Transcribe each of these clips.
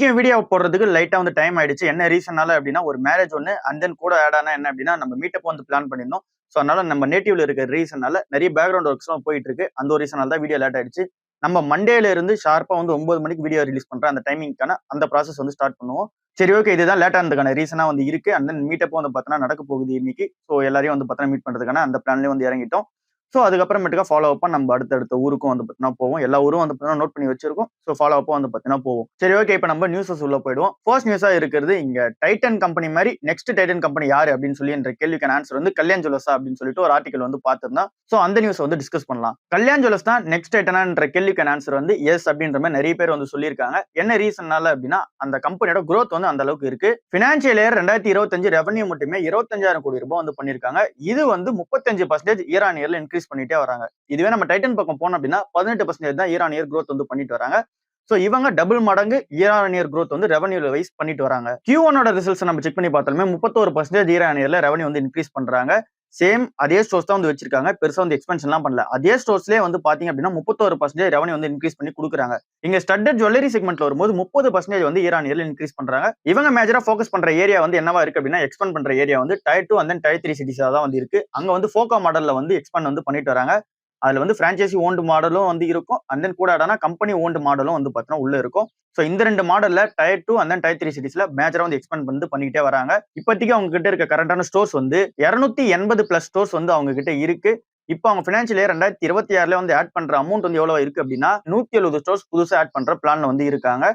இன்னைக்கு வீடியோ போடுறதுக்கு லைட்டா வந்து டைம் ஆயிடுச்சு. என்ன ரீசன்னால அப்படின்னா ஒரு மேரேஜ் ஒண்ணு அண்ட் தென் கூட ஆட் ஆனா என்ன அப்படின்னா நம்ம மீட்டப் வந்து பிளான் பண்ணியிருந்தோம். ஸோ அதனால நம்ம நேட்டிவ்ல இருக்கிற ரீசனால நிறைய பேக்ரவுண்ட் ஒர்க்ஸ்லாம் போயிட்டு இருக்கு. அந்த ஒரு ரீசனால தான் வீடியோ லேட் ஆயிடுச்சு. நம்ம மண்டேல இருந்து ஷார்ப்பா வந்து 9 மணிக்கு வீடியோ ரிலீஸ் பண்றேன். அந்த டைமிங்க்கான அந்த ப்ராசஸ் வந்து ஸ்டார்ட் பண்ணுவோம். சரி, ஓகே, இதுதான் லேட் ஆனதுக்கான ரீசனா வந்து இருக்கு. அண்ட் தென் மீட்டப் வந்து பார்த்தீங்கன்னா நடக்க போகுது இன்னைக்கு. ஸோ எல்லாரையும் வந்து பார்த்தீங்கன்னா மீட் பண்றதுக்கான அந்த பிளான்லயே வந்து இறங்கிட்டோம். ஸோ அதுக்கப்புறமேட்டுக்கா ஃபாலோ அப்பா நம்ம அடுத்தடுத்த ஊருக்கும் வந்து பார்த்தீங்கன்னா போவோம். எல்லா ஊரும் வந்து பார்த்தீங்கன்னா நோட் பண்ணி வச்சிருக்கோம். ஸோ ஃபாலோ அப்பா வந்து பார்த்தீங்கன்னா போவோம். சரி, ஓகே, இப்போ நம்ம நியூஸஸ் உள்ள போயிடுவோம். ஃபர்ஸ்ட் நியூஸா இருக்கிறது இங்க டைட்டன் கம்பெனி மாதிரி நெக்ஸ்ட் டைட்டன் கம்பெனி யாரு அப்படின்னு சொல்லி என்ற கேள்விக்கான ஆன்சர் வந்து கல்யாண் ஜுவல்லர்ஸா அப்படின்னு சொல்லிட்டு ஒரு ஆர்டிகல் வந்து பார்த்திருந்தா. ஸோ அந்த நியூஸ் வந்து டிஸ்கஸ் பண்ணலாம். கல்யாண் ஜுவல்லர்ஸ் தான் நெக்ஸ்ட் டைட்டனான்ற கேள்விக்கான ஆன்சர் வந்து எஸ் அப்படின்ற மாதிரி நிறைய பேர் வந்து சொல்லியிருக்காங்க. என்ன ரீசன்னால அப்படின்னா அந்த கம்பெனியோட growth வந்து அந்த அளவுக்கு இருக்கு. பினான்சியல் இயர் 2025 ரெவன்யூ மட்டுமே 25,000 கோடி ரூபாய் வந்து பண்ணிருக்காங்க. இது வந்து 35% இயர் ஆன் இயர்ல இன்க்ரீஸ் பண்ணிட்டே வராங்க. இதுவே நம்ம டைட்டன் பக்கம் போனோம் அப்படின்னா 18% தான் இயர் ஆன் இயர் growth வந்து பண்ணிட்டு வராங்க. சோ இவங்க டபுள் மடங்கு இயர் ஆன் இயர் growth வந்து ரெவன்யூ வைஸ் பண்ணிட்டு வராங்க. Q1 ஓட ரிசல்ட்ஸ் நம்ம செக் பண்ணி பார்த்தாலுமே 31% இயர் ஆன் இயர்ல ரெவன்யூ வந்து இன்க்ரீஸ் பண்றாங்க. சேம் அதே ஸ்டோர்ஸ் தான் வந்து வச்சிருக்காங்க. பெருசா வந்து எக்ஸ்பென்ஷன்லாம் பண்ணல. அதே ஸ்டோர்ஸ்லயே வந்து பாத்தீங்க அப்படின்னா 31% ரெவன்யூ வந்து இன்க்ரீஸ் பண்ணி கொடுக்குறாங்க. இங்க ஸ்டட்டட் ஜுவல்லரி செக்மெண்ட்ல வரும்போது 30% வந்து இயர் ஆன் இயர்ல இன்க்ரீஸ் பண்றாங்க. இவங்க மேஜரா ஃபோக்கஸ் பண்ற ஏரியா வந்து என்னவா இருக்கு அப்படின்னா எக்ஸ்பெண்ட் பண்ற ஏரியா வந்து Tier 2 and then Tier 3 சிட்டிஸா தான் வந்து இருக்கு. அங்க வந்து ஃபோக்கா மாடல்ல வந்து எக்ஸ்பெண்ட் வந்து பண்ணிட்டு வராங்க. அதுல வந்து பிரான்சைசி ஓன்டு மாடலும் வந்து இருக்கும். அண்ட் தென் கூட ஆடானா கம்பெனி ஓன்டு மாடலும் வந்து பாத்தீங்கன்னா உள்ள இருக்கும். சோ இந்த ரெண்டு மாடல்ல Tier 2 and then Tier 3 சிட்டிஸ்ல மேஜரா வந்து எக்ஸ்பெண்ட் வந்து பண்ணிட்டே வராங்க. இப்போதைக்கு அவங்க கிட்ட இருக்க கரண்டான ஸ்டோர்ஸ் வந்து 280 பிளஸ் ஸ்டோர்ஸ் வந்து அவங்க கிட்ட இருக்கு. இப்போ அவங்க பினான்சியல் இயர் 2026ல வந்து ஆட் பண்ற அமௌண்ட் வந்து எவ்வளவு இருக்கு அப்படின்னா 170 ஸ்டோர்ஸ் புதுசா ஆட் பண்ற பிளான்ல வந்து இருக்காங்க.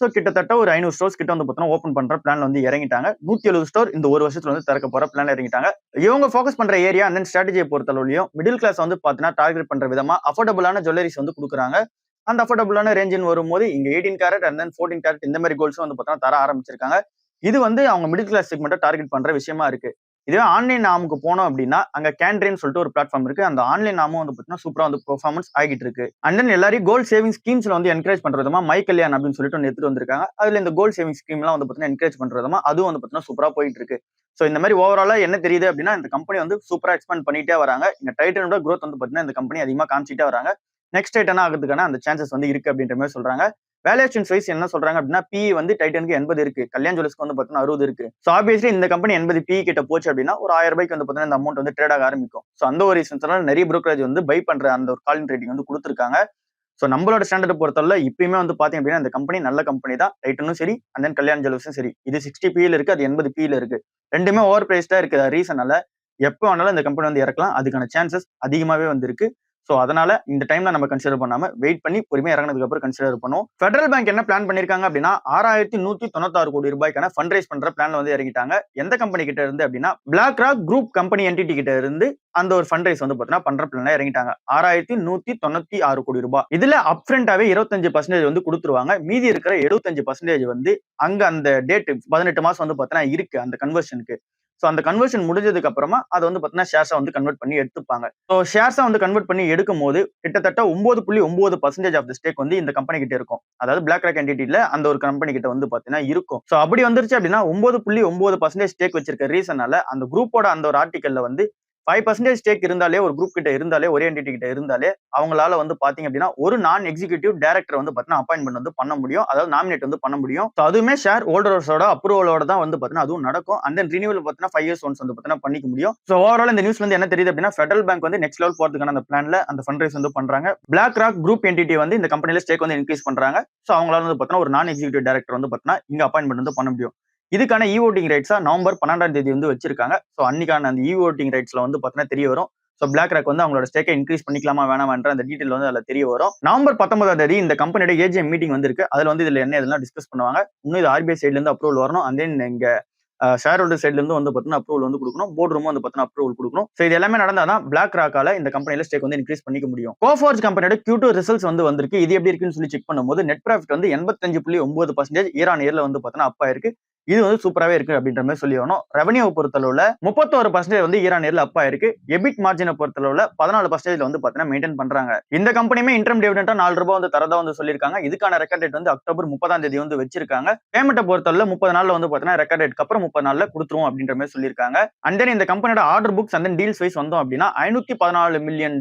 சோ கிட்டத்தட்ட ஒரு 500 ஸ்டோர்ஸ் கிட்ட வந்து பார்த்தீங்கன்னா ஓபன் பண்ற பிளான்ல வந்து இறங்கிட்டாங்க. 170 ஸ்டோர் இந்த ஒரு வருஷத்துல வந்து திறக்க போற பிளான்ல இறங்கிட்டாங்க. இவங்க ஃபோக்கஸ் பண்ற ஏரியா அண்ட் தென் ஸ்ட்ராட்டஜியை பொறுத்தளவுலயும் மிடில் கிளாஸ் வந்து பாத்தீங்கன்னா டார்கெட் பண்ற விதமா அஃபோர்டபுளான ஜுவல்லரிஸ் வந்து கொடுக்குறாங்க. அந்த அஃபோர்டபுளான ரேஞ்சுன்னு வரும்போது இங்க 18 கேரட் அண்ட் தென் 14 கேரட் இந்த மாதிரி கோல்ஸும் வந்து பார்த்தீங்கன்னா தர ஆரம்பிச்சிருக்காங்க. இது வந்து அவங்க மிடில் கிளாஸ் செக்மெண்ட்டை டார்கெட் பண்ற விஷயமா இருக்கு. இதுவே ஆன்லைன் நாமுக்கு போனோம் அப்படின்னா அங்க கேண்ட்ரின்னு சொல்லிட்டு ஒரு பிளாட்ஃபார்ம் இருக்கு. அந்த ஆன்லைன் நாமும் வந்து பாத்தீங்கன்னா சூப்பரா வந்து பெர்ஃபார்மன்ஸ் ஆகிட்டு இருக்கு. அண்ட் தென் எல்லாரையும் கோல்ட் சேவிங் ஸ்கீம்ஸ்ல வந்து என்கரேஜ் பண்ற விதமா மை கல்யாண் அப்படின்னு சொல்லிட்டு ஒன்று எடுத்துட்டு வந்திருக்காங்க. அதுல இந்த கோல்ட் சேவிங் ஸ்கீம் எல்லாம் வந்து பாத்தீங்கன்னா என்கரேஜ் பண்ற விதமா அதுவும் வந்து பாத்தீங்கன்னா சூப்பரா போயிட்டு இருக்கு. சோ இந்த மாதிரி ஓவராலா என்ன தெரியுது அப்படின்னா இந்த கம்பெனி வந்து சூப்பரா எக்ஸ்பேண்ட் பண்ணிட்டே வராங்க. இந்த டைட்டனோட growth வந்து பாத்தீங்கன்னா இந்த கம்பெனி அதிகமா காமிச்சிட்டே வராங்க. நெக்ஸ்ட் டைட்டன் ஆகிறதுக்கான அந்த சான்சஸ் வந்து இருக்கு அப்படின்ற மாதிரி சொல்றாங்க. வேல்யூஷன் வைஸ் என்ன சொல்றாங்க அப்படின்னா PE வந்து டைட்டனுக்கு 80 இருக்கு. கல்யாண் ஜுவல்லர்ஸ்க்கு வந்து பாத்தீங்கன்னா 60 இருக்கு. சோ ஆப்வியஸ்லி இந்த கம்பெனி 80 PE கிட்ட போச்சு அப்படின்னா ஒரு 1000 ரூபாய்க்கு வந்து பாத்தீங்கன்னா இந்த அமௌண்ட் வந்து ட்ரேட் ஆக ஆரம்பிக்கும். சோ அந்த ஒரு ரீசன்ஸ்னால நிறைய brokerage வந்து பை பண்ற அந்த ஒரு காலிங் ரேட்டிங் வந்து கொடுத்துருக்காங்க. சோ நம்மளோட ஸ்டாண்டர்ட் பொறுத்தவரை இப்பயுமே வந்து பாத்தீங்க அப்படின்னா இந்த கம்பெனி நல்ல கம்பெனி தான். டைட்டனும் சரி அண்ட் தென் கல்யாண் ஜுவல்லர்ஸும் சரி. இது 60 PE இருக்கு, அது 80 PE இருக்கு. ரெண்டுமே ஓவர் பிரைஸ்டா இருக்கிற ரீசனால எப்போ வேணாலும் இந்த கம்பெனி வந்து இறக்கலாம். அதுக்கான சான்சஸ் அதிகமாவே வந்து இருக்கு. சோ அதனால இந்த டைம்ல நம்ம கன்சிடர் பண்ணாம வெயிட் பண்ணி பொறுமையா இறங்கினதுக்கு அப்புறம் கன்சிடர் பண்ணுவோம். ஃபெடரல் பேங்க் என்ன பிளான் பண்ணிருக்காங்க அப்படின்னா 6196 கோடி ரூபாய்க்கான ஃபண்ட் ரைஸ் பண்ற பிளான்ல வந்து இறங்கிட்டாங்க. எந்த கம்பெனி கிட்ட இருந்து அப்படின்னா BlackRock group company entity கிட்ட இருந்து அந்த ஒரு ஃபண்ட் ரைஸ் வந்து பாத்தீங்கன்னா பண்ற பிளான்ல இறங்கிட்டாங்க. 6196 கோடி ரூபாய். இதுல அப்ஃப்ரண்டாவே 25% வந்து கொடுத்துருவாங்க. மீதி இருக்கிற 75% வந்து அங்க அந்த டேட் 18 மாசம் வந்து பாத்தீங்கன்னா இருக்கு அந்த கன்வர்ஷனுக்கு. சோ அந்த கன்வர்ஷன் முடிஞ்சதுக்கு அப்புறமா அதை வந்து பாத்தீங்கன்னா ஷேர்ஸா வந்து கன்வெர்ட் பண்ணி எடுத்துப்பாங்க. சோ ஷேர்ஸா வந்து கன்வெர்ட் பண்ணி எடுக்கும் போது கிட்டத்தட்ட 9.9% ஆஃப் தி ஸ்டேக் வந்து இந்த கம்பெனி கிட்ட இருக்கும். அதாவது பிளாக் ராக் என்டிட்டில அந்த ஒரு கம்பெனி கிட்ட வந்து பாத்தீங்கன்னா இருக்கும். சோ அப்படி வந்துருச்சு அப்படின்னா 9.9% ஸ்டேக் வச்சிருக்க ரீசனால அந்த குரூப்போட அந்த ஒரு ஆர்டிகல்ல வந்து 5% ஸ்டேக் இருந்தாலே ஒரு குரூப் கிட்ட இருந்தாலே ஒரே என்டிட்டி கிட்ட இருந்தாலே அவங்களால வந்து பாத்தீங்க அப்படின்னா ஒரு நான் எக்ஸிகியூட்டிவ் டைரக்டர் வந்து பாத்தீங்கன்னா அப்பாயின்மெண்ட் வந்து பண்ண முடியும். அதாவது நாமினேட் வந்து பண்ண முடியும். அதுவுமே ஷேர் ஹோல்டர்ஸோட அப்ரூவலோட தான் வந்து பாத்தீங்கன்னா அதுவும் நடக்கும். அண்ட் தென் ரினியூவல் பாத்தீங்கன்னா 5 இயர்ஸ் ஒன்ஸ் வந்து பாத்தீங்கன்னா பண்ணிக்க முடியும். சோ ஓவரால் இந்த நியூஸ்ல வந்து என்ன தெரியுது அப்படின்னா ஃபெடரல் பேங்க் வந்து நெக்ஸ்ட் லெவல் போறதுக்கான அந்த பிளான்ல அந்த ஃபண்ட் ரைஸ் வந்து பண்றாங்க. பிளாக் ராக் குரூப் என்டிட்டி வந்து இந்த கம்பெனில ஸ்டேக் வந்து இன்க்ரீஸ் பண்றாங்க. சோ அவங்களால வந்து பாத்தீங்கன்னா ஒரு நான் எக்ஸிகியூட்டிவ் டைரக்டர் வந்து பாத்தீங்கன்னா இங்க அப்பாயின்மெண்ட் வந்து பண்ண முடியும். இதுக்கான ஈவோட்டிங் ரைட்ஸா நவம்பர் 12ஆம் தேதி வந்து வச்சிருக்காங்க. சோ அன்னைக்கான அந்த ஈவோட்டிங் ரைட்ஸ்ல வந்து பாத்தீங்கன்னா தெரிய வரும். சோ பிளாக் ராக் வந்து அவங்களோட ஸ்டேக்கை இன்க்ரீஸ் பண்ணிக்கலாமா வேணாமான்ற அந்த டீடைல் வந்து அதுல தெரிய வரும். நவம்பர் 19ஆம் தேதி இந்த கம்பெனியோட ஏஜிஎம் மீட்டிங் வந்து இருக்கு. அதுல வந்து இதுல என்ன இதெல்லாம் டிஸ்கஸ் பண்ணுவாங்க. இன்னும் இது RBI சைட்ல இருந்து அப்ரூவல் வரணும். அண்ட் தென் இங்க ஷேர் ஹோல்டர் சைட்ல இருந்து வந்து பாத்தீங்கன்னா அப்ரூவல் வந்து கொடுக்கணும். போர்ட் ரூம் வந்து பாத்தீங்கன்னா அப்ரூவல் கொடுக்கணும். சோ இது எல்லாமே நடந்தாதான் பிளாக் ராக்கால இந்த கம்பெனில ஸ்டேக் வந்து இன்க்ரீஸ் பண்ணிக்க முடியும். கோஃபோர்ஜ் கம்பெனியோட Q2 ரிசல்ட்ஸ் வந்து வந்திருக்கு. இது எப்படி இருக்குன்னு சொல்லி செக் பண்ணும்போது நெட் ப்ராஃபிட் வந்து 85.9% இயர் ஆன் இயர்ல வந்து பாத்தீங்கன்னா அப் ஆயிருக்கு. இது வந்து சூப்பராவே இருக்கு அப்படின்ற மாதிரி சொல்லி ஆகணும். ரெவன்யூ பொறுத்தளவுல 31% வந்து ஈரான் இயர்ல அப்பா இருக்கு. எபிட் மார்ஜினை பொறுத்தளவுல 14% வந்து பாத்தீங்கன்னா மெயின்டைன் பண்றாங்க. இந்த கம்பெனியுமே இன்ட்ரம் டிவிடெண்டா ₹4 வந்து தரதா வந்து சொல்லியிருக்காங்க. இதுக்கான ரெக்கார்ட் டேட் வந்து அக்டோபர் 30ஆம் தேதி வந்து வச்சிருக்காங்க. பேமெண்ட்டை பொறுத்தளவுல 30 நாள்ல வந்து பாத்தீங்கன்னா ரெக்கார்ட் டேட்க்கு அப்புறம் 30 நாள்ல கொடுத்துருவோம் அப்படின்ற மாதிரி சொல்லியிருக்காங்க. அண்ட் தென் இந்த கம்பெனியோட order books and then deals wise வந்தோம் அப்படின்னா $514 மில்லியன்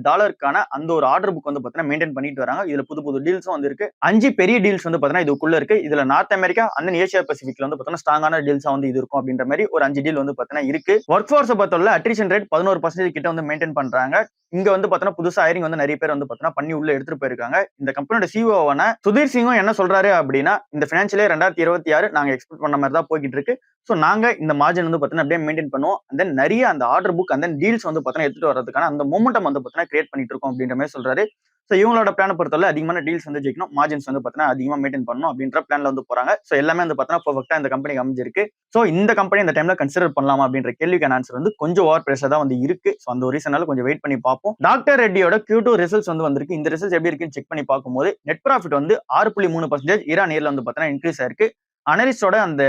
அந்த ஒரு ஆர்டர் புக் வந்து பாத்தீங்கன்னா மெயின்டைன் பண்ணிட்டு வராங்க. இதுல புது புது டீல்ஸும் வந்து இருக்கு. 5 பெரிய டீல்ஸ் வந்து பாத்தீங்கன்னா இதுக்குள்ள இருக்கு. இதுல North America and then Asia பசிபிக்ல வந்து பாத்தீங்கன்னா ஸ்ட்ராங்கான டீல்ஸா வந்து இது இருக்கும் அப்படின்ற மாதிரி ஒரு 5 டீல் வந்து பாத்தீங்கன்னா இருக்கு. ஒர்க் ஃபோர்ஸ் பொறுத்தவரை அட்ரிஷன் ரேட் 11% கிட்ட வந்து மெயின்டைன் பண்றாங்க. இங்க வந்து பாத்தீங்கன்னா புதுசா ஹைரிங் வந்து நிறைய பேர் வந்து பாத்தீங்கன்னா பண்ணி உள்ள எடுத்துட்டு போயிருக்காங்க. இந்த கம்பெனியோட சிஓவான சுதீர் சிங்கும் என்ன சொல்றாரு அப்படின்னா, இந்த பினான்சியல் இயர் 2026 நாங்க எக்ஸ்பெக்ட் பண்ண மாதிரி தான் போய்கிட்டு இருக்கு. சோ நாங்க இந்த மார்ஜின் வந்து பாத்தீங்கன்னா அப்படியே மெயின்டைன் பண்ணுவோம். அண்ட் தென் நிறைய அந்த order book and then deals வந்து பாத்தீங்கன்னா எடுத்துட்டு வரதுக்கான அந்த மொமெண்டம் வந்து பாத்தீங்கன்னா கிரியேட் பண்ணிட்டு இருக்கோம் அப்படின்ற மாதிரி சொல்றாரு. சோ இவங்களோட பிளான பொறுத்தவரை அதிகமான டீல்ஸ் வந்து ஜெயிக்கணும், மார்ஜின்ஸ் வந்து பாத்தீங்கன்னா அதிகமா மெயின்டைன் பண்ணணும் அப்படின்ற பிளான்ல வந்து போறாங்க. சோ எல்லாமே வந்து பாத்தீங்கன்னா பெர்ஃபெக்ட்டா இந்த கம்பெனிக்கு அமைஞ்சிருக்கு. சோ இந்த கம்பெனி இந்த டைம்ல கன்சிடர் பண்ணலாமா அப்படின்ற கேள்விக்கான ஆன்சர் வந்து கொஞ்சம் ஓவர் பிரஷர் தான் வந்து இருக்கு. சோ அந்த ஒரு ரீசனால கொஞ்சம் வெயிட் பண்ணி பார்ப்போம். டாக்டர் ரெட்டியோட Q2 ரிசல்ட்ஸ் வந்து வந்திருக்கு. இந்த ரிசல்ட்ஸ் எப்படி இருக்குன்னு செக் பண்ணி பார்க்கும்போது நெட் ப்ராஃபிட் வந்து 6.3% இயர் இயர்ல வந்து பாத்தீங்கன்னா இன்க்ரீஸ் ஆயிருக்கு. அனலிஸ்டோட அந்த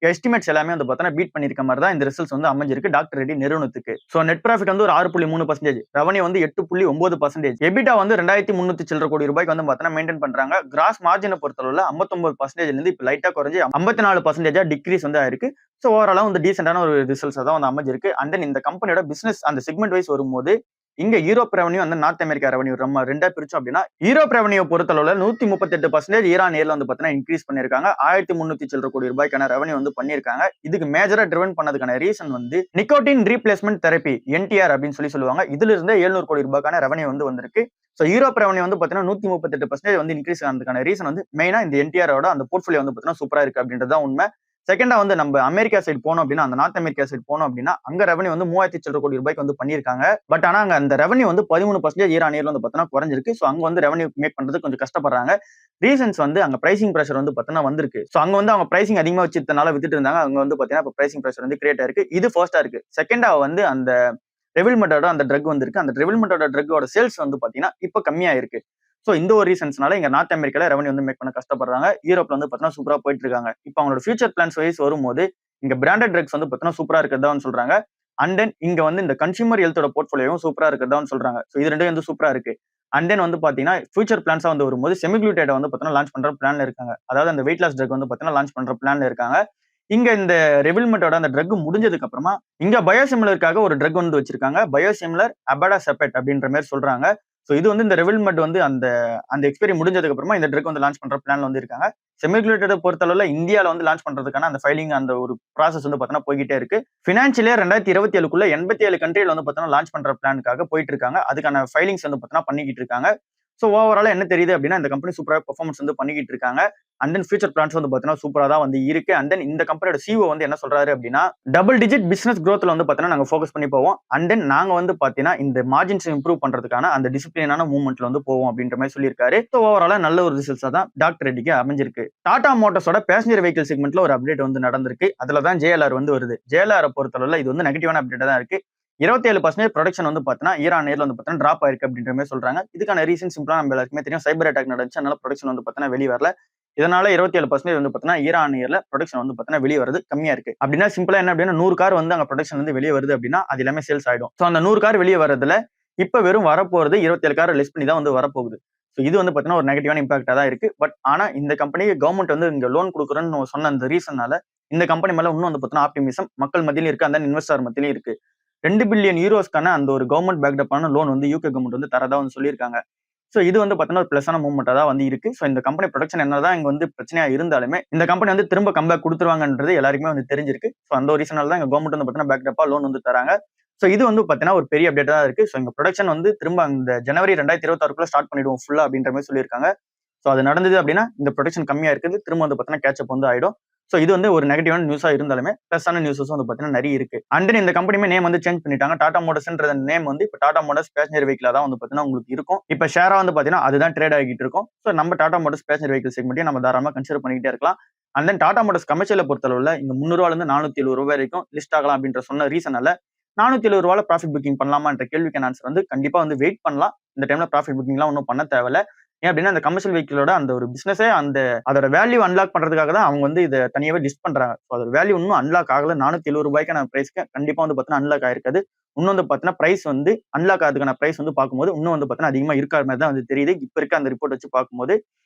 எஸ்டிமேட்ஸ் எல்லாமே வந்து பாத்தீங்கன்னா பீட் பண்ணிருக்க மாதிரி தான் இந்த ரிசல்ட்ஸ் வந்து அமைஞ்சிருக்கு டாக்டர் ரெட்டி நிறுவனத்துக்கு. சோ நெட் ப்ராஃபிட் வந்து ஒரு 6.3%, ரெவன்யூ வந்து 8.9%, எபிட்டா வந்து 2300 சில்லற கோடி ரூபாய்க்கு வந்து பாத்தீங்கன்னா மெயின்டைன் பண்றாங்க. கிராஸ் மார்ஜினை பொறுத்தளவுல 59% இருந்து இப்ப லைட்டா குறைஞ்சு 54% டிக்ரீஸ் வந்து ஆயிருக்கு. சோ ஓவராலா வந்து டீசென்டான ஒரு ரிசல்ட்ஸ் தான் வந்து அமைஞ்சிருக்கு. அண்ட் தென் இந்த கம்பெனியோட பிசினஸ் அந்த செக்மெண்ட் வைஸ் வரும்போது இங்க யூரோப் ரெவன்யூ அந்த நார்த் அமெரிக்கா ரெவன்யூ நம்ம ரெண்டா பிரிச்சோம் அப்படின்னா யூரோப் ரெவன்யூ பொறுத்தளவுல 138% ஈரான் இயர்ல வந்து பாத்தீங்கன்னா இன்க்ரீஸ் பண்ணிருக்காங்க. 1300 சில்லற கோடி ரூபாய்க்கான ரெவன்யூ வந்து பண்ணிருக்காங்க. இதுக்கு மேஜரா ட்ரிவன் பண்ணதுக்கான ரீசன் வந்து நிக்கோட்டின் ரீப்ளேஸ்மெண்ட் தெரப்பி NTR அப்படின்னு சொல்லுவாங்க. இதுல இருந்து 700 கோடி ரூபாய்க்கான ரெவன்யூ வந்து வந்திருக்கு. சோ யூரோப் ரெவன்யூ வந்து பாத்தீங்கன்னா 138% வந்து இன்க்ரீஸ் ஆனதுக்கான ரீசன் வந்து மெயினா இந்த NTR-ஓட அந்த போர்ட்ஃபோலியோ வந்து பாத்தீங்கன்னா சூப்பரா இருக்கு அப்படின்றதுதான் உண்மை. செகண்டா வந்து நம்ம அமெரிக்கா சைடு போனோம் அப்படின்னா அந்த நார்த் அமெரிக்கா சைடு போனோம் அப்படின்னா அங்க ரெவன்யூ வந்து 3000 சில்லற கோடி ரூபாய்க்கு வந்து பண்ணிருக்காங்க. பட் ஆனா அங்க அந்த ரெவன்யூ வந்து 13% இயர் ஆன் இயர்ல வந்து பாத்தீங்கன்னா குறைஞ்சிருக்கு. சோ அங்க வந்து ரெவன்யூ மேக் பண்றது கொஞ்சம் கஷ்டப்படுறாங்க. ரீசன்ஸ் வந்து அங்க பிரைசிங் பிரஷர் வந்து பாத்தீங்கன்னா வந்திருக்கு. சோ அங்க வந்து அவங்க பிரைசிங் அதிகமா வச்சிருந்தனால வித்துட்டு இருந்தாங்க. அங்க வந்து பாத்தீங்கன்னா இப்ப பிரைசிங் பிரஷர் வந்து கிரியேட் ஆயிருக்கு. இது ஃபர்ஸ்டா இருக்கு. செகண்டா வந்து அந்த ரெவில்மெண்டோட அந்த ட்ரக் வந்திருக்கு. அந்த ரெவில்மெண்டோட ட்ரக்கோட சேல்ஸ் வந்து பாத்தீங்கன்னா இப்ப கம்மியா இருக்கு. சோ இந்த ஒரு ரீசன்ஸ்னால இங்க நார்த் அமெரிக்கால ரெவன்யூ வந்து மேக் பண்ண கஷ்டப்படுறாங்க. யூரோப்ல வந்து பாத்தீங்கன்னா சூப்பரா போயிட்டு இருக்காங்க. இப்ப அவங்களோட ஃபியூச்சர் பிளான்ஸ் வைஸ் வரும்போது இங்க பிராண்டட் ட்ரக்ஸ் வந்து பாத்தீங்கன்னா சூப்பரா இருக்கிறதா சொல்றாங்க. அண்ட் தென் இங்க வந்து இந்த கன்சியூமர் ஹெல்த்தோட போர்ட்ஃபோலியோவும் சூப்பரா இருக்கிறதா சொல்றாங்க. சோ இது ரெண்டும் வந்து சூப்பரா இருக்கு. அண்ட் தென் வந்து பாத்தீங்கன்னா ஃபியூச்சர் பிளான்ஸா வந்து வரும்போது செமிக்ளூட்டேட் வந்து பாத்தீங்கன்னா லான்ச் பண்ற பிளான்ல இருக்காங்க. அதாவது அந்த வெயிட் லாஸ் ட்ரக் வந்து பாத்தீங்கன்னா லான்ச் பண்ற பிளான்ல இருக்காங்க. இங்க இந்த ரெவில்மெண்டோட அந்த ட்ரக் முடிஞ்சதுக்கு அப்புறமா இங்க பயோசிமிலருக்காக ஒரு ட்ரக் வந்து வச்சிருக்காங்க. பயோசிமிலர் அபடாசெபட் அப்படின்ற மாதிரி சொல்றாங்க. சோ இது வந்து இந்த ரெவில்மெண்ட் வந்து அந்த அந்த எக்ஸ்பைரி முடிஞ்சதுக்கு அப்புறமா இந்த ட்ரக் வந்து லான்ச் பண்ற பிளான்ல வந்து இருக்காங்க. செமிகுலேட்டட் பொறுத்தளவுல இந்தியால வந்து லான்ச் பண்றதுக்கான அந்த ஃபைலிங் அந்த ஒரு ப்ராசஸ் வந்து பாத்தீங்கன்னா போய்கிட்டே இருக்கு. பினான்சியல் இயர் 2027க்குள்ள 87 கண்ட்ரில வந்து பாத்தீங்கன்னா லான்ச் பண்ற பிளானுக்காக போயிட்டு இருக்காங்க. அதுக்கான ஃபைலிங்ஸ் வந்து பாத்தீங்கன்னா பண்ணிக்கிட்டு இருக்காங்க. சோ ஓவராலா என்ன தெரியுது அப்படின்னா இந்த கம்பெனி சூப்பரா பெர்ஃபார்மன்ஸ் வந்து பண்ணிக்கிட்டு இருக்காங்க. அண்ட் தென் ஃபியூச்சர் பிளான்ஸ் வந்து பாத்தீங்கன்னா சூப்பரா தான் வந்து இருக்கு. அண்ட் தென் இந்த கம்பெனியோட சிஓ வந்து என்ன சொல்றாரு அப்படின்னா டபுள் டிஜிட் பிசினஸ் growthல வந்து பாத்தீங்கன்னா நாங்க ஃபோக்கஸ் பண்ணி போவோம். அண்ட் தென் நாங்க வந்து பாத்தீங்கன்னா இந்த மார்ஜின்ஸ் இம்ப்ரூவ் பண்றதுக்கான அந்த டிசிப்ளினான மூவ்மெண்ட்ல வந்து போவோம் அப்படின்ற மாதிரி சொல்லியிருக்காரு. சோ ஓவராலா நல்ல ஒரு ரிசல்ட்ஸா தான் டாக்டர் ரெட்டிக்கு அமைஞ்சிருக்கு. டாடா மோட்டார்ஸோட பேசஞ்சர் வெஹிக்கிள் செக்மெண்ட்ல ஒரு அப்டேட் வந்து நடந்திருக்கு. அதுல தான் JLR வந்து வருது. JLR பொறுத்தளவுல இது வந்து நெகட்டிவான அப்டேட்டா தான் இருக்கு. 27% ப்ரொடக்ஷன் வந்து பாத்தீங்கன்னா இயர் ஆன் இயர்ல வந்து பாத்தீங்கன்னா டிராப் ஆயிருக்கு அப்படின்ற மாதிரி சொல்றாங்க. இதுக்கான ரீசன் சிம்பிளா நம்ம எல்லாருக்குமே தெரியும். சைபர் அட்டாக் நடந்துச்சு. அதனால ப்ரொடக்ஷன் வந்து பாத்தீங்கன்னா வெளிய வரல. இதனால 27% வந்து பாத்தீங்கன்னா இயர் ஆன் இயர்ல ப்ரொடக்ஷன் வந்து பாத்தீங்கன்னா வெளிய வரது கம்மியா இருக்கு. அப்படின்னா சிம்பிளா என்ன அப்படின்னா 100 கார் வந்து அங்க ப்ரொடக்ஷன் வந்து வெளிய வருது அப்படின்னா அது எல்லாமே சேல்ஸ் ஆயிடும். சோ அந்த 100 கார் வெளிய வரதுல இப்ப வெறும் வரப்போறது 27 கார் லெஸ் பண்ணி தான் வந்து வரப்போகுது. சோ இது வந்து பாத்தீங்கன்னா ஒரு நெகட்டிவான இம்பாக்டா தான் இருக்கு. பட் ஆனா இந்த கம்பெனிக்கு கவர்மெண்ட் வந்து இங்க லோன் கொடுக்குறேன்னு சொன்ன அந்த ரீசனால இந்த கம்பெனி மேல இன்னும் வந்து பாத்தீங்கன்னா ஆப்டிமிசம் மக்கள் மத்தியிலும் இருக்கு. அந்த இன்வெஸ்டர் மத்தியிலும் இருக்கு. 2 பில்லியன் யூரோஸ்க்கான அந்த ஒரு கவர்மெண்ட் பேக்டப்பான லோன் வந்து UK கவர்மெண்ட் வந்து தரதா வந்து சொல்லியிருக்காங்க. சோ இது வந்து பாத்தீங்கன்னா ஒரு பிளஸான மூவ்மெண்டா தான் வந்து இருக்கு. சோ இந்த கம்பெனி ப்ரொடக்ஷன் என்னதான் இங்க வந்து பிரச்சனையா இருந்தாலுமே இந்த கம்பெனி வந்து திரும்ப கம்பேக் கொடுத்துருவாங்கன்றது எல்லாருக்குமே வந்து தெரிஞ்சிருக்கு. சோ அந்த ஒரு ரீசனால தான் இங்க கவர்மெண்ட் வந்து பாத்தீங்கன்னா பேக்டப்பா லோன் வந்து தராங்க. சோ இது வந்து பாத்தீங்கன்னா ஒரு பெரிய அப்டேட்டா தான் இருக்கு. சோ இங்க ப்ரொடக்ஷன் வந்து திரும்ப அந்த ஜனவரி 2026க்குள்ள ஸ்டார்ட் பண்ணிடுவோம் ஃபுல்லா அப்படின்ற மாதிரி சொல்லியிருக்காங்க. சோ அது நடந்தது அப்படின்னா இந்த ப்ரொடக்ஷன் கம்மியா இருக்குது திரும்ப வந்து பாத்தீங்கன்னா கேட்சப் வந்து ஆயிடும். சோ இது வந்து ஒரு நெகட்டிவான நியூஸா இருந்தாலுமே பிளஸான நியூஸஸ் வந்து பாத்தீங்கன்னா நிறைய இருக்கு. அண்ட் தென் இந்த கம்பெனியுமே நேம் வந்து சேஞ்ச் பண்ணிட்டாங்க. டாடா மோட்டார்ஸ்ன்ற நேம் வந்து இப்ப டாடா மோட்டார்ஸ் பேசஞ்சர் வெஹிக்கிளா தான் வந்து பாத்தீங்கன்னா உங்களுக்கு இருக்கும். இப்ப ஷேரா வந்து பாத்தீங்கன்னா அதுதான் ட்ரேட் ஆகிட்டு இருக்கும். சோ நம்ம டாடா மோட்டார்ஸ் பேசஞ்சர் வெஹிக்கிள் செக்மெண்ட்டையும் நம்ம தாராளமா கன்சிடர் பண்ணிக்கிட்டே இருக்கலாம். அண்ட் தென் டாடா மோட்டார்ஸ் கமர்ஷியலை பொறுத்தளவுல இங்க ₹300 இருந்து ₹470 வரைக்கும் லிஸ்ட் ஆகலாம் அப்படின்ற சொன்ன ரீசனால ₹470 ப்ராஃபிட் புக்கிங் பண்ணலாமான்ற கேள்விக்கான ஆன்சர் வந்து கண்டிப்பா வந்து வெயிட் பண்ணலாம். இந்த டைம்ல ப்ராஃபிட் புக்கிங்லாம் ஒன்றும் பண்ண தேவையில்ல. ஏன் அப்படின்னா அந்த கமர்ஷியல் வெஹிக்கிளோட அந்த ஒரு பிசினஸே அதோட வேல்யூ அன்லாக் பண்றதுக்காக தான் அவங்க வந்து இதை தனியாவே லிஸ்ட் பண்றாங்க. அதோட வேல்யூ இன்னும் அன்லாக் ஆகல. 470 ரூபாய்க்கான பிரைஸ்க்கு கண்டிப்பா வந்து பாத்தீங்கன்னா அன்லாக் ஆயிருக்காது. இன்னும் வந்து பாத்தீங்கன்னா பிரைஸ் வந்து அன்லாக் ஆகிறதுக்கான பிரைஸ் வந்து பார்க்கும்போது இன்னும் வந்து பாத்தீங்கன்னா அதிகமா இருக்கிற மாதிரி தான் வந்து தெரியுது. இப்ப இருக்க அந்த ரிப்போர்ட் வச்சு பார்க்கும்போது.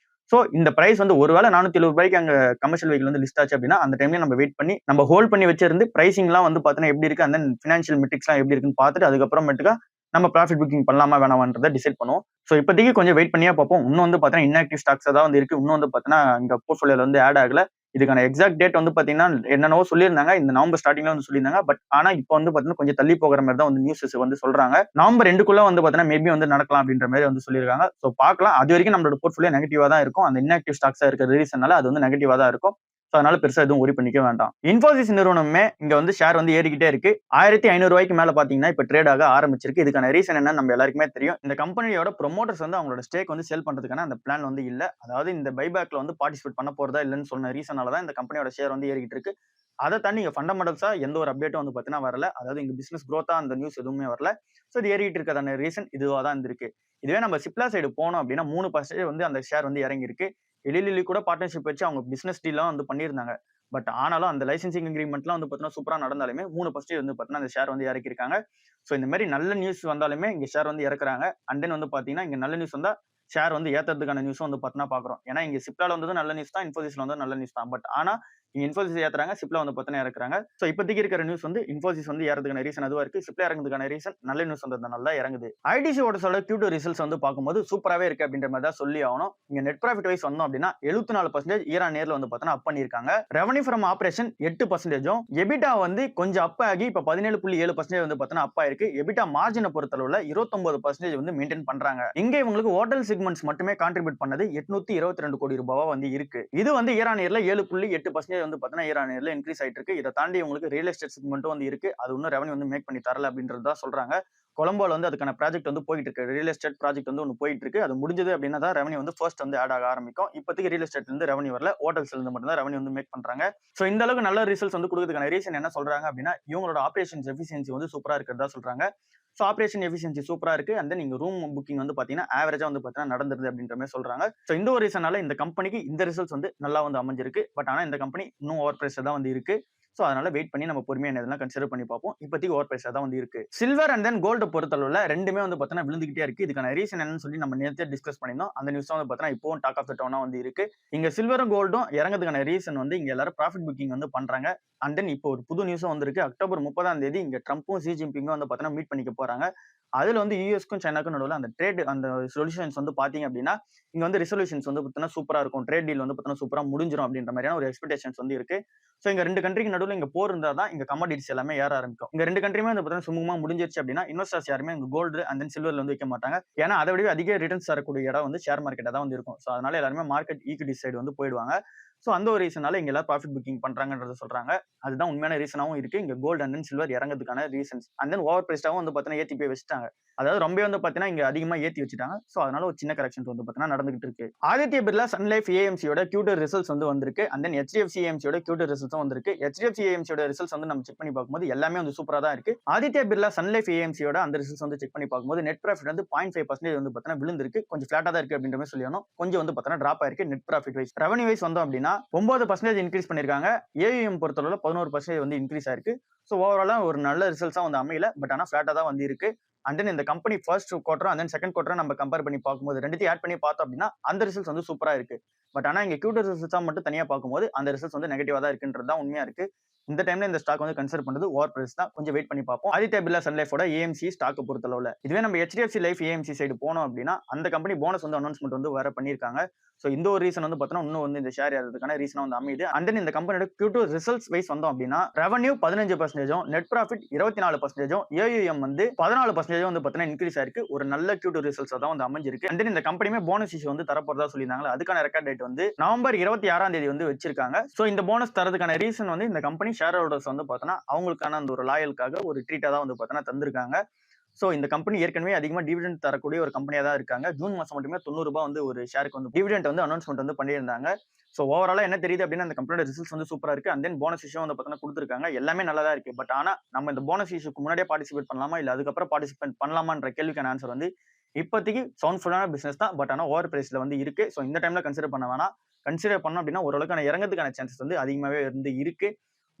சோ இந்த பிரைஸ் வந்து ஒருவேளை 470 ரூபாய்க்கு அங்க கமர்ஷியல் வெஹிக்கிள் வந்து லிஸ்ட் ஆச்சு அப்படின்னா அந்த டைம்ல நம்ம வெயிட் பண்ணி நம்ம ஹோல்ட் பண்ணி வச்சிருந்து பிரைசிங்லாம் வந்து பாத்தீங்கன்னா எப்படி இருக்கு அந்த ஃபினான்ஷியல் மெட்ரிக்ஸ்லாம் எப்படி இருக்குன்னு பார்த்துட்டு அதுக்கப்புறமேட்டுக்கா நம்ம ப்ராஃபிட் புக்கிங் பண்ணலாமா வேணாமான்றதை டிசைட் பண்ணுவோம். சோ இப்போதைக்கு கொஞ்சம் வெயிட் பண்ணியா பார்ப்போம். இன்னும் வந்து பாத்தீங்கன்னா இன்ஆக்டிவ் ஸ்டாக்ஸ் தான் வந்து இருக்கு. இன்னும் வந்து பாத்தீங்கன்னா இங்க போர்ட்ஃபோலியோல வந்து ஆட் ஆகல. இதுக்கான எக்ஸாக்ட் டேட் வந்து பாத்தீங்கன்னா என்னென்னவோ சொல்லியிருந்தாங்க. இந்த நவம்பர் ஸ்டார்டிங்ல வந்து சொல்லியிருந்தாங்க. பட் ஆனா இப்போ வந்து பாத்தீங்கன்னா கொஞ்சம் தள்ளி போகிற மாதிரி தான் வந்து நியூஸஸ் வந்து சொல்றாங்க. நவம்பர் 2க்குள்ள வந்து பாத்தீங்கன்னா மேபி வந்து நடக்கலாம் அப்படின்ற மாதிரி வந்து சொல்லியிருக்காங்க. சோ பார்க்கலாம். அது வரைக்கும் நம்மளோட போர்ட்ஃபோலியோ நெகட்டிவா தான் இருக்கும். அந்த இன்ஆக்டிவ் ஸ்டாக்ஸா இருக்கிற ரீசனால அது வந்து நெகட்டிவா தான் இருக்கும். சோ அதனால பெருசா எதுவும் ஒரி பண்ணிக்க வேண்டாம். இன்ஃபோசிஸ் நிறுவனமே இங்க வந்து ஷேர் வந்து ஏறிக்கிட்டே இருக்கு. 1500 ரூபாய்க்கு மேல பாத்தீங்கன்னா இப்ப ட்ரேட் ஆக ஆரம்பிச்சிருக்கு. இதுக்கான ரீசன் என்னன்னு நம்ம எல்லாருக்குமே தெரியும். இந்த கம்பெனியோட ப்ரொமோட்டர்ஸ் வந்து அவங்களோட ஸ்டேக் வந்து சேல் பண்றதுக்கான அந்த பிளான் வந்து இல்ல. அதாவது இந்த பைபேக்ல வந்து பார்ட்டிசிபேட் பண்ண போறதா இல்லன்னு சொன்ன ரீசனால தான் இந்த கம்பெனியோட ஷேர் வந்து ஏறிக்கிட்டு இருக்கு. அதை தாண்டி இங்க ஃபண்டமெண்டல்ஸா எந்த ஒரு அப்டேட்டும் வந்து பாத்தீங்கன்னா வரல. அதாவது இங்க பிசினஸ் growth அந்த நியூஸ் எதுவுமே வரல. சோ இது ஏறிட்டு இருக்கிறதான ரீசன் இதுவா தான் இருந்திருக்கு. இதுவே நம்ம சிப்லா சைடு போனோம் அப்படின்னா 3% வந்து அந்த ஷேர் வந்து இறங்கி இருக்கு. எழிலி கூட பார்ட்னர்ஷிப் வச்சு அவங்க பிசினஸ் டீல்லாம் வந்து பண்ணியிருந்தாங்க. பட் ஆனாலும் அந்த லைசன்சிங் அக்ரிமெண்ட்லாம் வந்து பாத்தீங்கன்னா சூப்பரா நடந்தாலுமே 3% வந்து பாத்தீங்கன்னா அந்த ஷேர் வந்து இறக்கிருக்காங்க. சோ இந்த மாதிரி நல்ல நியூஸ் வந்தாலுமே இங்க ஷேர் வந்து இறக்குறாங்க. அண்ட் தென் வந்து பாத்தீங்கன்னா இங்க நல்ல நியூஸ் வந்தா ஷேர் வந்து ஏத்துறதுக்கான நியூஸும் வந்து பாத்தீங்கன்னா பாக்குறோம். ஏன்னா இங்க சிப்லால வந்தது நல்ல நியூஸ் தான், இன்ஃபோசிஸ்ல வந்து நல்ல நியூஸ் தான். பட் ஆனா இங்க இன்ஃபோசிஸ் ஏத்துறாங்க, சிப்லா வந்து பாத்தீங்கன்னா இறக்குறாங்க. சோ இப்போதைக்கு இருக்கிற நியூஸ் வந்து இன்ஃபோசிஸ் வந்து ஏறதுக்கான ரீசன் அதுவா இருக்கு. சிப்லா இறங்குறதுக்கான ரீசன் நல்ல நியூஸ் வந்ததுனால தான் இறங்குது. ஐடிசி ஓட்டஸோட Q2 ரிசல்ட்ஸ் வந்து பார்க்கும்போது சூப்பராவே இருக்கு அப்படின்ற மாதிரி தான் சொல்லி ஆகணும். இங்க நெட் ப்ராஃபிட் வைஸ் வந்தோம் அப்படின்னா 74% இயர் ஆன் இயர்ல வந்து பாத்தீங்கன்னா அப் பண்ணிருக்காங்க. ரெவன்யூ ஃப்ரம் ஆபரேஷன் 8%, எபிட்டா வந்து கொஞ்சம் அப் ஆகி இப்ப 17.7% வந்து பாத்தீங்கன்னா அப் ஆயிருக்கு. எபிட்டா மார்ஜினை பொறுத்தளவுல 29% வந்து மெயின்டைன் பண்றாங்க. இங்க இவங்களுக்கு ஹோட்டல் செக்மெண்ட்ஸ் மட்டுமே கான்ட்ரிபியூட் பண்ணது 822 கோடி ரூபாவா வந்து இருக்கு. இது வந்து இயர் ஆன் இயர்ல 7.8% வந்து பாத்தீங்கன்னா இயர் ஆன் இயர்ல இன்க்ரீஸ் ஆயிட்டு இருக்கு. இதை தாண்டி உங்களுக்கு ரியல் எஸ்டேட் செக்மெண்ட்டும் வந்து இருக்கு. அது இன்னும் ரெவன்யூ வந்து மேக் பண்ணி தரல அப்படின்றது தான் சொல்றாங்க. கொலம்போல வந்து அதுக்கான ப்ராஜெக்ட் வந்து போயிட்டு இருக்கு. ரியல் எஸ்டேட் ப்ராஜெக்ட் வந்து ஒன்னு போயிட்டு இருக்கு. அது முடிஞ்சது அப்படின்னா தான் ரெவன்யூ வந்து ஃபர்ஸ்ட் வந்து ஆட் ஆக ஆரம்பிக்கும். இப்போதைக்கு ரியல் எஸ்டேட்ல இருந்து ரெவன்யூ வரல. ஹோட்டல்ஸ்ல இருந்து மட்டும் தான் ரெவன்யூ வந்து மேக் பண்றாங்க. சோ இந்த அளவுக்கு நல்ல ரிசல்ட்ஸ் வந்து கொடுக்கிறதுக்கான ரீசன் என்ன சொல்றாங்க அப்படின்னா இவங்களோட ஆபரேஷன்ஸ் எஃபிஷியன்சி வந்து சூப்பரா இருக்கிறதா சொல்றாங்க. சோ ஆபரேஷன் எஃபிஷியன்சி சூப்பரா இருக்கு. அண்ட் தென் நீங்க ரூம் புக்கிங் வந்து பாத்தீங்கன்னா ஆவரேஜா வந்து பாத்தீங்கன்னா நடந்துருது அப்படின்ற மாதிரி சொல்றாங்க. சோ இந்த ஒரு ரீசனால இந்த கம்பெனிக்கு இந்த ரிசல்ட்ஸ் வந்து நல்லா வந்து அமைஞ்சிருக்கு. பட் ஆனா இந்த கம்பெனி இன்னும் ஓவர் பிரைஸ் தான் வந்து இருக்கு. சோ அதனால வெயிட் பண்ணி நம்ம பொறுமையா என்னதெல்லாம் கன்சிடர் பண்ணி பார்ப்போம். இப்போதைக்கு ஓவர் பிரைஸா தான் வந்து இருக்கு. சில்வர் அண்ட் தென் கோல்டு பொறுத்தளவுல ரெண்டுமே வந்து பாத்தீங்கன்னா விழுந்துகிட்டே இருக்கு. இதுக்கான ரீசன் என்னன்னு சொல்லி நம்ம நேத்தே டிஸ்கஸ் பண்ணிருந்தோம். அந்த நியூஸ் வந்து பாத்தீங்கன்னா இப்போவும் டாக் ஆஃப் த டவுனா வந்து இருக்கு. இங்க சில்வரும் கோல்டும் இறங்கிறதுக்கான ரீசன் வந்து இங்க எல்லாரும் ப்ராஃபிட் புக்கிங் வந்து பண்றாங்க. அண்ட் தென் இப்போ ஒரு புது நியூஸும் வந்திருக்கு. அக்டோபர் 30ஆம் தேதி இங்க ட்ரம்ப்பும் ஷி ஜின்பிங்கும் வந்து பாத்தீங்கன்னா மீட் பண்ணிக்க போறாங்க. அதுல வந்து யூஎஸ்க்கும் சைனாக்கும் நடுவுல அந்த ட்ரேட் அந்த சொல்யூஷன்ஸ் வந்து பாத்தீங்க அப்படின்னா இங்க வந்து ரிசல்யூஷன்ஸ் வந்து பாத்தீங்கன்னா சூப்பரா இருக்கும். ட்ரேட் டீல் வந்து பாத்தீங்கன்னா சூப்பரா முடிஞ்சிரும் அப்படின்ற மாதிரியான ஒரு எக்ஸ்பெக்டேஷன்ஸ் வந்து இருக்கு. சோ இங்க ரெண்டு கண்ட்ரிக்கு நடுவுல இங்க போர் இருந்தா தான் இங்க கமாடிட்டிஸ் எல்லாமே ஏற ஆரம்பிக்கும். இங்க ரெண்டு கண்ட்ரியுமே வந்து பாத்தீங்கன்னா சுமூகமா முடிஞ்சிருச்சு அப்படின்னா இன்வெஸ்டர்ஸ் யாருமே இங்க கோல்டு அண்ட் தென் சில்வர்ல வந்து வைக்க மாட்டாங்க. ஏன்னா அதை விட அதிக ரிட்டர்ன்ஸ் தரக்கூடிய இடம் வந்து ஷேர் மார்க்கெட்டா தான் வந்து இருக்கும். சோ அதனால எல்லாருமே மார்க்கெட் ஈக்விட்டி சைடு வந்து போயிடுவாங்க. சோ அந்த ஒரு ரீசனால இங்க எல்லாரும் ப்ராஃபிட் புக்கிங் பண்றாங்கன்றத சொல்றாங்க. அதுதான் உண்மையான ரீசனாவும் இருக்கு. இங்க கோல்டு அண்ட் தென் சில்வர் இறங்கிறதுக்கான ரீசன்ஸ். அண்ட் தென் ஓவர் பிரைஸ்டாவும் வந்து பாத்தீங்கன்னா ஏத்தி போய் வச்சுட்டாங்க. அதாவது ரொம்ப வந்து பாத்தீங்கன்னா இங்க அதிகமா ஏத்தி வச்சுட்டாங்க. சோ அதனால ஒரு சின்ன கரெக்ஷன்ஸ் வந்து பாத்தீங்கன்னா நடந்துகிட்டு இருக்கு. ஆதித்ய பிர்லா சன் லைஃப் ஏஎம்சியோட Q2 ரிசல்ட்ஸ் வந்து வந்திருக்கு. அண்ட் தென் HDFC ஏஎம்சியோட Q2 ரிசல்ட்ஸும் வந்திருக்கு. HDFC ஏஎம்சியோட ரிசல்ட்ஸ் வந்து நம்ம செக் பண்ணி பார்க்கும்போது எல்லாமே வந்து சூப்பரா தான் இருக்கு. ஆதித்ய பிர்லா சன் லைஃப் ஏஎம்சியோட அந்த ரிசல்ட்ஸ் வந்து செக் பண்ணி பார்க்கும்போது நெட் ப்ராஃபிட் வந்து 0.5% வந்து பாத்தீங்கன்னா விழுந்திருக்கு. கொஞ்சம் ஃபிளாட்டா தான் இருக்கு அப்படின்ற மாதிரி சொல்லணும். கொஞ்சம் வந்து பாத்தீங்கன்னா டிராப் ஆயிருக்கு net profit wise. Revenue wise வந்தோம் அப்படின்னா 9% இன்க்ரீஸ் பண்ணிருக்காங்க. ஏயுஎம் பொறுத்தளவுல 11% வந்து இன்க்ரீஸ் ஆயிருக்கு. சோ ஓவராலா ஒரு நல்ல ரிசல்ட்ஸா வந்து அமையல. பட் ஆனா ஃபிளாட்டா தான் வந்து இருக்கு. அண்ட் தென் இந்த company first quarter and then second quarter நம்ம கம்பேர் பண்ணி பார்க்கும்போது ரெண்டுத்தையும் ஆட் பண்ணி பார்த்தோம் அப்படின்னா அந்த ரிசல்ட்ஸ் வந்து சூப்பரா இருக்கு. பட் ஆனா இங்க Q2 ரிசல்ட்ஸா மட்டும் தனியா பார்க்கும்போது அந்த ரிசல்ட்ஸ் வந்து நெகட்டிவா தான் இருக்குன்றது தான் உண்மையா இருக்கு. இந்த டைம்ல இந்த ஸ்டாக் வந்து கன்சிடர் பண்றது ஓவர் பிரைஸ் தான். கொஞ்சம் வெயிட் பண்ணி பார்ப்போம். ஆதித்ய பிர்லா சன் லைஃபோட ஏஎம்சி ஸ்டாக் பொறுத்தளவுல இதுவே நம்ம HDFC லைஃப் ஏஎம்சி சைடு போனோம் அப்படின்னா அந்த கம்பெனி போனஸ் வந்து அனௌன்ஸ்மெண்ட் வந்து வேற பண்ணிருக்காங்க. சோ இந்த ஒரு ரீசன் வந்து பார்த்தோம்னா இன்னும் வந்து இந்த ஷேர் ஏறதுக்கான ரீசனா வந்து அமையுது. அண்ட் தென் இந்த கம்பெனியோட Q2 ரிசல்ட்ஸ் வைஸ் வந்தோம் அப்படின்னா ரெவன்யூ 15%, நெட் ப்ராஃபிட் 24%, ஏயுஎம் வந்து 14% வந்து பார்த்தீங்கன்னா இன்க்ரீஸ் ஆயிருக்கு. ஒரு நல்ல Q2 ரிசல்ட்ஸ் தான் வந்து அமைஞ்சிருக்கு. அண்ட் தென் இந்த கம்பெனியுமே போனஸ் இஷ்யூ வந்து தரப்போறதா சொல்லியிருந்தாங்க. அதுக்கான ரெக்கார்ட் டேட் வந்து நவம்பர் 26ஆம் தேதி வந்து வச்சிருக்காங்க. சோ இந்த போனஸ் தரதுக்கான ரீசன் வந்து இந்த கம்பெனி ஷேர் ஹோல்டர்ஸ் வந்து பார்த்தோம்னா அவங்களுக்கான அந்த ஒரு லாயலுக்காக ஒரு ட்ரீட்டா தான் வந்து பார்த்தோம்னா தந்திருக்காங்க. சோ இந்த கம்பெனி ஏற்கனவே அதிகமா டிவிடெண்ட் தரக்கூடிய ஒரு கம்பெனியா தான் இருக்காங்க. ஜூன் மாசம் மட்டுமே 90 ரூபாய் வந்து ஒரு ஷேருக்கு வந்து டிவிடெண்ட் வந்து அனௌன்ஸ்மெண்ட் வந்து பண்ணியிருந்தாங்க. சோ ஓவராலா என்ன தெரியுது அப்படின்னா அந்த கம்பெனியோட ரிசல்ட்ஸ் வந்து சூப்பரா இருக்கு. அண்ட் தென் போனஸ் இஷ்யூ வந்து பார்த்தீங்கன்னா கொடுத்துருக்காங்க. எல்லாமே நல்லா தான் இருக்கு. பட் ஆனா நம்ம இந்த போனஸ் இஷ்யூக்கு முன்னாடியே பார்ட்டிசிபேட் பண்ணலாமா இல்ல அதுக்கப்புறம் பார்ட்டிசிபேட் பண்ணலாமான்ற கேள்விக்கான ஆன்சர் வந்து இப்போதைக்கு சவுண்ட்ஃபுல்லான பிசினஸ் தான். பட் ஆனா ஓவர் பிரைஸ்ல வந்து இருக்கு. ஸோ இந்த டைம்ல கன்சிடர் பண்ண வேணாம். கன்சிடர் பண்ணோம் அப்படின்னா ஓரளவுக்கான இறங்கறதுக்கான சான்சஸ் வந்து அதிகமாவே இருக்கு.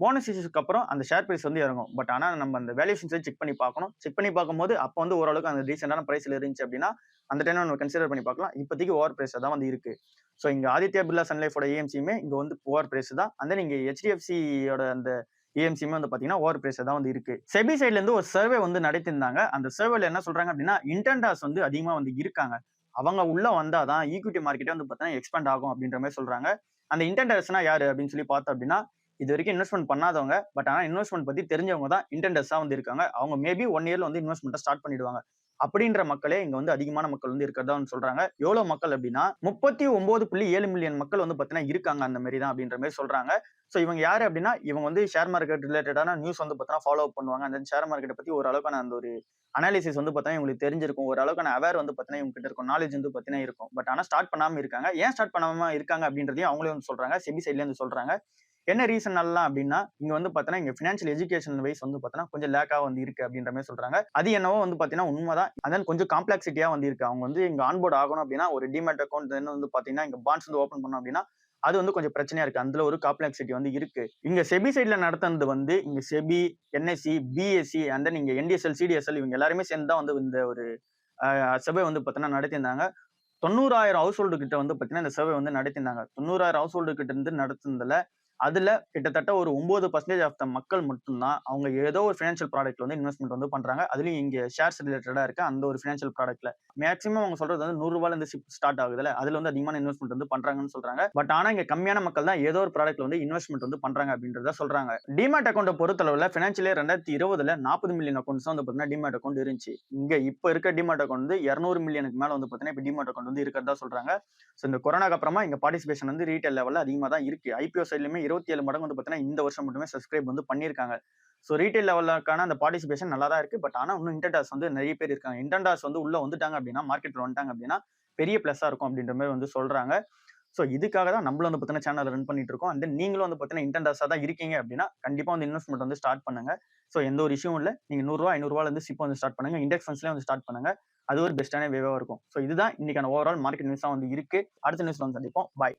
போனஸ் இஷ்யூஸ்க்கு அப்புறம் அந்த ஷேர் பிரைஸ் வந்து இறங்கும். பட் ஆனா நம்ம அந்த வேல்யூஷன்ஸை செக் பண்ணி பார்க்கணும். செக் பண்ணி பார்க்கும்போது அப்போ வந்து ஓரளவுக்கு அந்த டீசென்டான பிரைஸ்ல இருந்துச்சு அப்படின்னா அந்த டைம்ல நம்ம கன்சிடர் பண்ணி பார்க்கலாம். இப்போதைக்கு ஓவர் பிரைஸ் தான் வந்து இருக்கு. ஸோ இங்க ஆதித்யா பிர்லா சன் லைஃபோட ஏஎம்சியுமே இங்க வந்து ஓவர் பிரைஸ் தான். அந்த நீங்க ஹெச்டிஎஃப்சியோட அந்த ஏஎம்சியுமே வந்து பாத்தீங்கன்னா ஓவர் பிரைஸ் தான் வந்து இருக்கு. செபி சைட்ல இருந்து ஒரு சர்வே வந்து நடத்திருந்தாங்க. அந்த சர்வேல என்ன சொல்றாங்க அப்படின்னா இன்டெண்டர்ஸ் வந்து அதிகமா வந்து இருக்காங்க. அவங்க உள்ள வந்தாதான் ஈக்விட்டி மார்க்கெட்டே வந்து பார்த்தீங்கன்னா எக்ஸ்பேண்ட் ஆகும் அப்படின்ற மாதிரி சொல்றாங்க. அந்த இன்டெண்டர்ஸ்னா யாரு அப்படின்னு சொல்லி பார்த்தோம் அப்படின்னா இது வரைக்கும் இன்வெஸ்ட்மெண்ட் பண்ணாதவங்க. பட் ஆனா இன்வெஸ்ட்மெண்ட் பத்தி தெரிஞ்சவங்க தான் இன்டெண்டர்ஸா வந்து இருக்காங்க. அவங்க மேபி 1 இயர்ல வந்து இன்வெஸ்ட்மெண்ட் ஸ்டார்ட் பண்ணிடுவாங்க. அப்படின்ற மக்களே இங்க வந்து அதிகமான மக்கள் வந்து இருக்கிறதா வந்து சொல்றாங்க. எவ்வளவு மக்கள் அப்படின்னா 39.7 மில்லியன் மக்கள் வந்து பாத்தீங்கன்னா இருக்காங்க அந்த மாதிரி தான் அப்படின்ற மாதிரி சொல்றாங்க. சோ இவங்க யாரு அப்படின்னா இவங்க வந்து ஷேர் மார்க்கெட் ரிலேட்டடான நியூஸ் வந்து பாத்தீங்கன்னா ஃபாலோ பண்ணுவாங்க. அந்த ஷேர் மார்க்கெட்டை பத்தி ஓரளவுக்கான அந்த ஒரு அனாலிசிஸ் வந்து பாத்தீங்கன்னா இவங்களுக்கு தெரிஞ்சிருக்கும். ஓரளவுக்கான அவேர் வந்து பாத்தீங்கன்னா இவங்க கிட்ட இருக்கும். நாலேஜ் வந்து பாத்தீங்கன்னா இருக்கும். பட் ஆனா ஸ்டார்ட் பண்ணாம இருக்காங்க. ஏன் ஸ்டார்ட் பண்ணாம இருக்காங்க அப்படின்றதையும் அவங்களே வந்து சொல்றாங்க. செபி சைட்ல இருந்து சொல்றாங்க. என்ன ரீசன் எல்லாம் அப்படின்னா இங்க வந்து பாத்தீங்கன்னா இங்க பினான்சியல் எஜுகேஷன் வைஸ் வந்து பாத்தீங்கன்னா கொஞ்சம் லேக்கா வந்து இருக்கு அப்படின்ற மாதிரி சொல்றாங்க. அது என்னவோ வந்து பாத்தீங்கன்னா உண்மைதான். அதன் கொஞ்சம் காம்ப்ளெக்சிட்டியா வந்து இருக்கு. அவங்க வந்து இங்க ஆன்போர்ட் ஆகணும் அப்படின்னா ஒரு டிமேட் அக்கௌண்ட் வந்து பாத்தீங்கன்னா இங்க பாண்ட்ஸ் வந்து ஓப்பன் பண்ணோம் அப்படின்னா அது வந்து கொஞ்சம் பிரச்சனையா இருக்கு. அதுல ஒரு காம்ப்ளெக்சிட்டி வந்து இருக்கு. இங்க செபி சைட்ல நடத்துனது வந்து இங்க SEBI, NSC, BSc and then இங்க என்டிஎஸ்எல், சிடிஎஸ்எல் இவங்க எல்லாருமே சேர்ந்து தான் வந்து இந்த ஒரு சபை வந்து பாத்தீங்கன்னா நடத்தியிருந்தாங்க. 90,000 ஹவுஸ் ஹோல்டு கிட்ட வந்து பாத்தீங்கன்னா இந்த சர்வே வந்து நடத்தியிருந்தாங்க. 90,000 ஹவுஸ் ஹோல்டு கிட்ட இருந்து நடத்துனதுல அதுல கிட்டத்தட்ட ஒரு 9% ஆஃப் த மக்கள் மட்டும்தான் அவங்க ஏதோ ஒரு ஃபினான்ஷியல் ப்ராடக்ட்ல வந்து இன்வெஸ்ட்மெண்ட் வந்து பண்றாங்க. அதுலயும் இங்க ஷேர்ஸ் ரிலேட்டடா இருக்க அந்த ஒரு ஃபினான்ஷியல் ப்ராடக்ட்ல மேக்ஸிமம் அவங்க சொல்றது வந்து ₹100 இருந்து ஸ்டார்ட் ஆகுதுல அதுல வந்து அதிகமான இன்வெஸ்ட்மெண்ட் வந்து பண்றாங்கன்னு சொல்றாங்க. பட் ஆனா இங்க கம்மியான மக்கள் தான் ஏதோ ஒரு ப்ராடக்ட்ல வந்து இன்வெஸ்ட்மெண்ட் வந்து பண்றாங்க அப்படின்றத சொல்றாங்க. டிமேட் அக்கௌண்ட் பொறுத்தளவுல பினான்சியல் இயர் 2020ல 40 மில்லியன் அக்கௌண்ட்ஸ் வந்து பாத்தீங்கன்னா டிமேட் அக்கௌண்ட் இருந்துச்சு. இங்க இப்ப இருக்க டிமேட் அக்கௌண்ட் வந்து 200 மில்லியனுக்கு மேல வந்து பாத்தீங்கன்னா இப்ப டிமேட் அக்கௌண்ட் வந்து இருக்கிறதா சொல்றாங்க. சோ இந்த கொரோனாக்கு அப்புறமா இங்க பார்ட்டிசிபேஷன் வந்து ரீட்டைல் லெவல்ல அதிகமா தான் இருக்கு. ஐபிஓ சைட்லயுமே 27 மடங்கு வந்து பாத்தீங்கன்னா இந்த வருஷம் மட்டுமே சப்ஸ்கிரைப் வந்து பண்ணிருக்காங்க. சோ ரீட்டைல் லெவலுக்கான அந்த பார்ட்டிசிபேஷன் நல்லா தான் இருக்கு. பட் ஆனா இன்னும் இன்டெண்டர்ஸ் வந்து நிறைய பேர் இருக்காங்க. இன்டெண்டர்ஸ் வந்து உள்ள வந்துட்டாங்க அப்படின்னா மார்க்கெட்ல வந்துட்டாங்க அப்படின்னா பெரிய பிளஸ்ஸா இருக்கும் அப்படின்ற மாதிரி வந்து சொல்றாங்க. சோ இதுக்காக தான் நம்மளும் வந்து பாத்தீங்கன்னா சேனல் ரன் பண்ணிட்டு இருக்கோம். அண்ட் நீங்களும் வந்து பாத்தீங்கன்னா இன்டெண்டர்ஸா தான் இருக்கீங்க அப்படின்னா கண்டிப்பா வந்து இன்வெஸ்ட்மெண்ட் வந்து ஸ்டார்ட் பண்ணுங்க. சோ எந்த ஒரு இஷ்யூவும் இல்ல. நீங்க ₹100, ₹500 இருந்து சிப் வந்து ஸ்டார்ட் பண்ணுங்க. இண்டெக்ஸ் ஃபண்ட்ஸ்லயே வந்து ஸ்டார்ட் பண்ணுங்க. அது ஒரு பெஸ்டான வேவா இருக்கும். சோ இதுதான் இன்னைக்கான ஓவரால் மார்க்கெட் நியூஸா வந்து இருக்கு. அடுத்த நியூஸ்ல வந்து சந்திப்போம். பாய்.